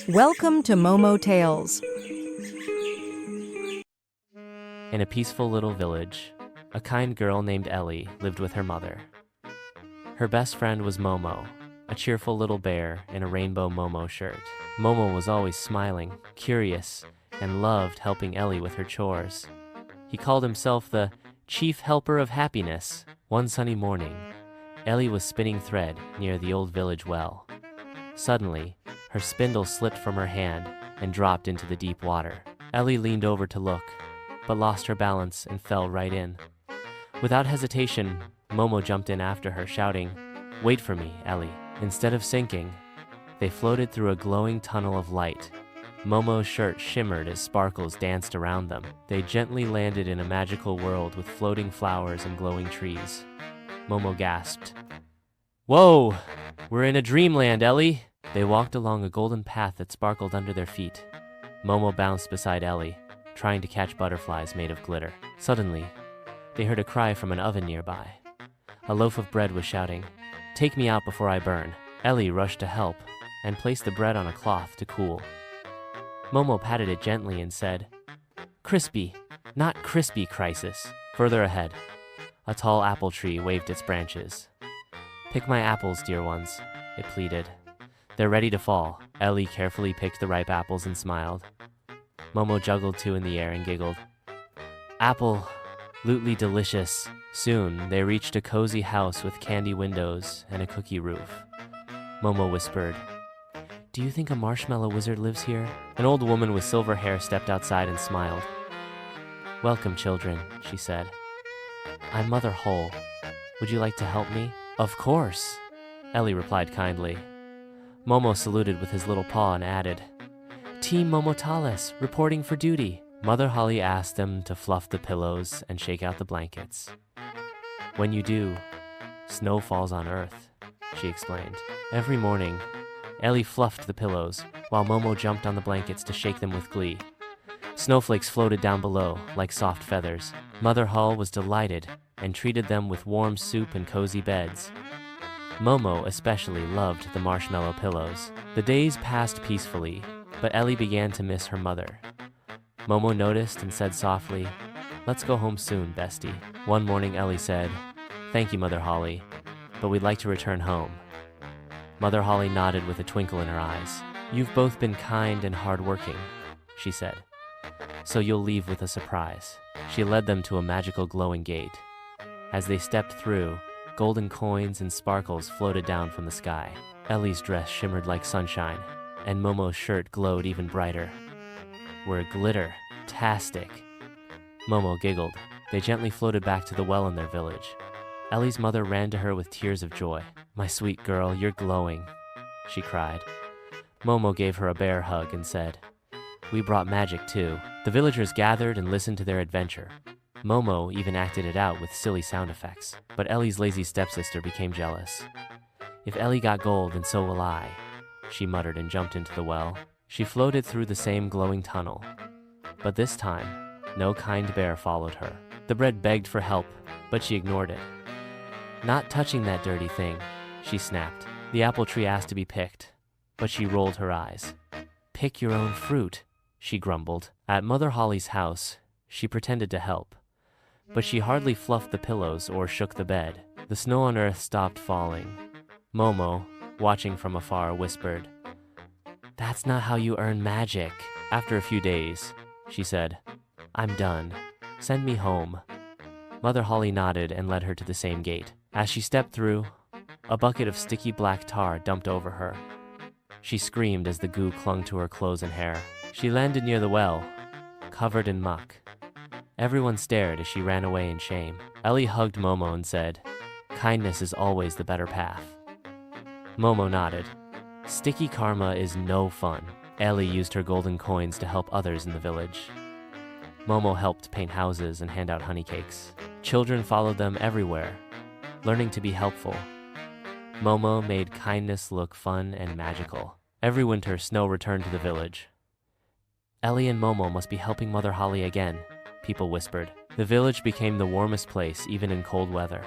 Welcome to Momotales. In a peaceful little village, a kind girl named Ellie lived with her mother. Her best friend was Momo, a cheerful little bear in a rainbow Momo shirt. Momo was always smiling, curious, and loved helping Ellie with her chores. He called himself the chief helper of happiness. One sunny morning, Ellie was spinning thread near the old village well. Suddenly, her spindle slipped from her hand and dropped into the deep water. Ellie leaned over to look, but lost her balance and fell right in. Without hesitation, Momo jumped in after her, shouting, "Wait for me, Ellie." Instead of sinking, they floated through a glowing tunnel of light. Momo's shirt shimmered as sparkles danced around them. They gently landed in a magical world with floating flowers and glowing trees. Momo gasped, "Whoa! We're in a dreamland, Ellie!" They walked along a golden path that sparkled under their feet. Momo bounced beside Ellie, trying to catch butterflies made of glitter. Suddenly, they heard a cry from an oven nearby. A loaf of bread was shouting, "Take me out before I burn." Ellie rushed to help and placed the bread on a cloth to cool. Momo patted it gently and said, "Crispy, not crispy, crisis." Further ahead, a tall apple tree waved its branches. "Pick my apples, dear ones," it pleaded. "They're ready to fall." Ellie carefully picked the ripe apples and smiled. Momo juggled two in the air and giggled. "Apple-lutely delicious." Soon, they reached a cozy house with candy windows and a cookie roof. Momo whispered, "Do you think a marshmallow wizard lives here?" An old woman with silver hair stepped outside and smiled. "Welcome, children," she said. "I'm Mother Holle. Would you like to help me?" "Of course," Ellie replied kindly. Momo saluted with his little paw and added, "Team Momotales, reporting for duty." Mother Holle asked them to fluff the pillows and shake out the blankets. "When you do, snow falls on Earth," she explained. Every morning, Ellie fluffed the pillows, while Momo jumped on the blankets to shake them with glee. Snowflakes floated down below, like soft feathers. Mother Holle was delighted and treated them with warm soup and cozy beds. Momo especially loved the marshmallow pillows. The days passed peacefully, but Ellie began to miss her mother. Momo noticed and said softly, "Let's go home soon, bestie." One morning Ellie said, "Thank you, Mother Holle, but we'd like to return home." Mother Holle nodded with a twinkle in her eyes. "You've both been kind and hardworking," she said. "So you'll leave with a surprise." She led them to a magical glowing gate. As they stepped through, golden coins and sparkles floated down from the sky. Ellie's dress shimmered like sunshine, and Momo's shirt glowed even brighter. "We're glitter-tastic." Momo giggled. They gently floated back to the well in their village. Ellie's mother ran to her with tears of joy. "My sweet girl, you're glowing," she cried. Momo gave her a bear hug and said, "We brought magic too." The villagers gathered and listened to their adventure. Momo even acted it out with silly sound effects, but Ellie's lazy stepsister became jealous. "If Ellie got gold, then so will I," she muttered and jumped into the well. She floated through the same glowing tunnel, but this time, no kind bear followed her. The bread begged for help, but she ignored it. "Not touching that dirty thing," she snapped. The apple tree asked to be picked, but she rolled her eyes. "Pick your own fruit," she grumbled. At Mother Holle's house, she pretended to help, but she hardly fluffed the pillows or shook the bed. The snow on Earth stopped falling. Momo, watching from afar, whispered, "That's not how you earn magic." After a few days, she said, "I'm done. Send me home." Mother Holle nodded and led her to the same gate. As she stepped through, a bucket of sticky black tar dumped over her. She screamed as the goo clung to her clothes and hair. She landed near the well, covered in muck. Everyone stared as she ran away in shame. Ellie hugged Momo and said, "Kindness is always the better path." Momo nodded. Sticky karma is no fun. Ellie used her golden coins to help others in the village. Momo helped paint houses and hand out honey cakes. Children followed them everywhere, learning to be helpful. Momo made kindness look fun and magical. Every winter, snow returned to the village. "Ellie and Momo must be helping Mother Holle again," people whispered. The village became the warmest place even in cold weather.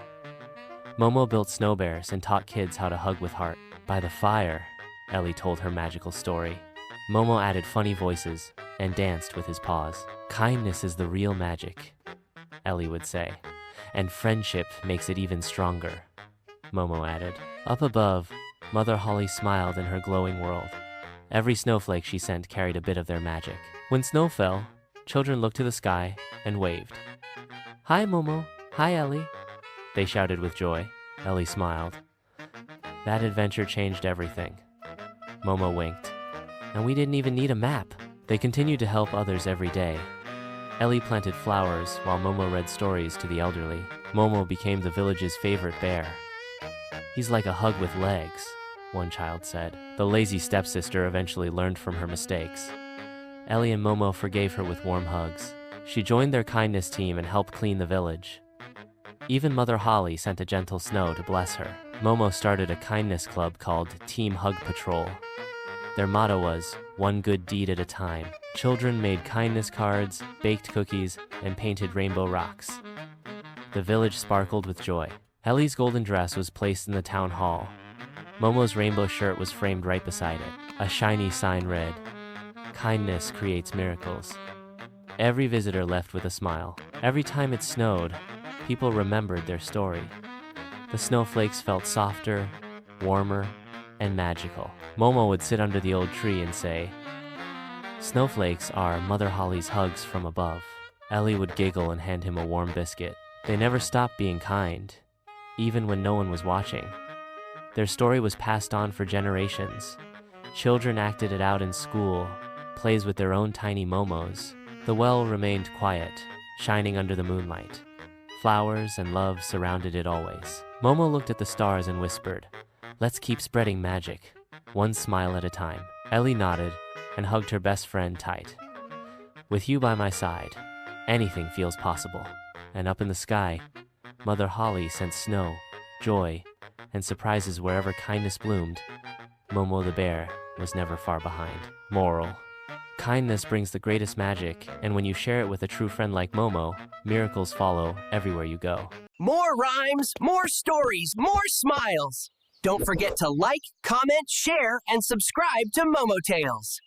Momo built snow bears and taught kids how to hug with heart. By the fire, Ellie told her magical story. Momo added funny voices and danced with his paws. Kindness is the real magic, Ellie would say, and friendship makes it even stronger, Momo added. Up above, Mother Holle smiled in her glowing world. Every snowflake she sent carried a bit of their magic. When snow fell, children looked to the sky and waved. Hi, Momo. Hi, Ellie. They shouted with joy. Ellie smiled. That adventure changed everything. Momo winked. And we didn't even need a map. They continued to help others every day. Ellie planted flowers while Momo read stories to the elderly. Momo became the village's favorite bear. He's like a hug with legs, one child said. The lazy stepsister eventually learned from her mistakes. Ellie and Momo forgave her with warm hugs. She joined their kindness team and helped clean the village. Even Mother Holle sent a gentle snow to bless her. Momo started a kindness club called Team Hug Patrol. Their motto was, one good deed at a time. Children made kindness cards, baked cookies, and painted rainbow rocks. The village sparkled with joy. Ellie's golden dress was placed in the town hall. Momo's rainbow shirt was framed right beside it. A shiny sign read, kindness creates miracles. Every visitor left with a smile. Every time it snowed, people remembered their story. The snowflakes felt softer, warmer, and magical. Momo would sit under the old tree and say, snowflakes are Mother Holle's hugs from above. Ellie would giggle and hand him a warm biscuit. They never stopped being kind, even when no one was watching. Their story was passed on for generations. Children acted it out in school, plays with their own tiny momos. The well remained quiet, shining under the moonlight. Flowers and love surrounded it always. Momo looked at the stars and whispered, let's keep spreading magic, one smile at a time. Ellie nodded and hugged her best friend tight. With you by my side, anything feels possible. And up in the sky, Mother Holle sent snow, joy, and surprises wherever kindness bloomed. Momo the bear was never far behind. Moral: kindness brings the greatest magic, and when you share it with a true friend like Momo, miracles follow everywhere you go. More rhymes, more stories, more smiles. Don't forget to like, comment, share, and subscribe to Momotales.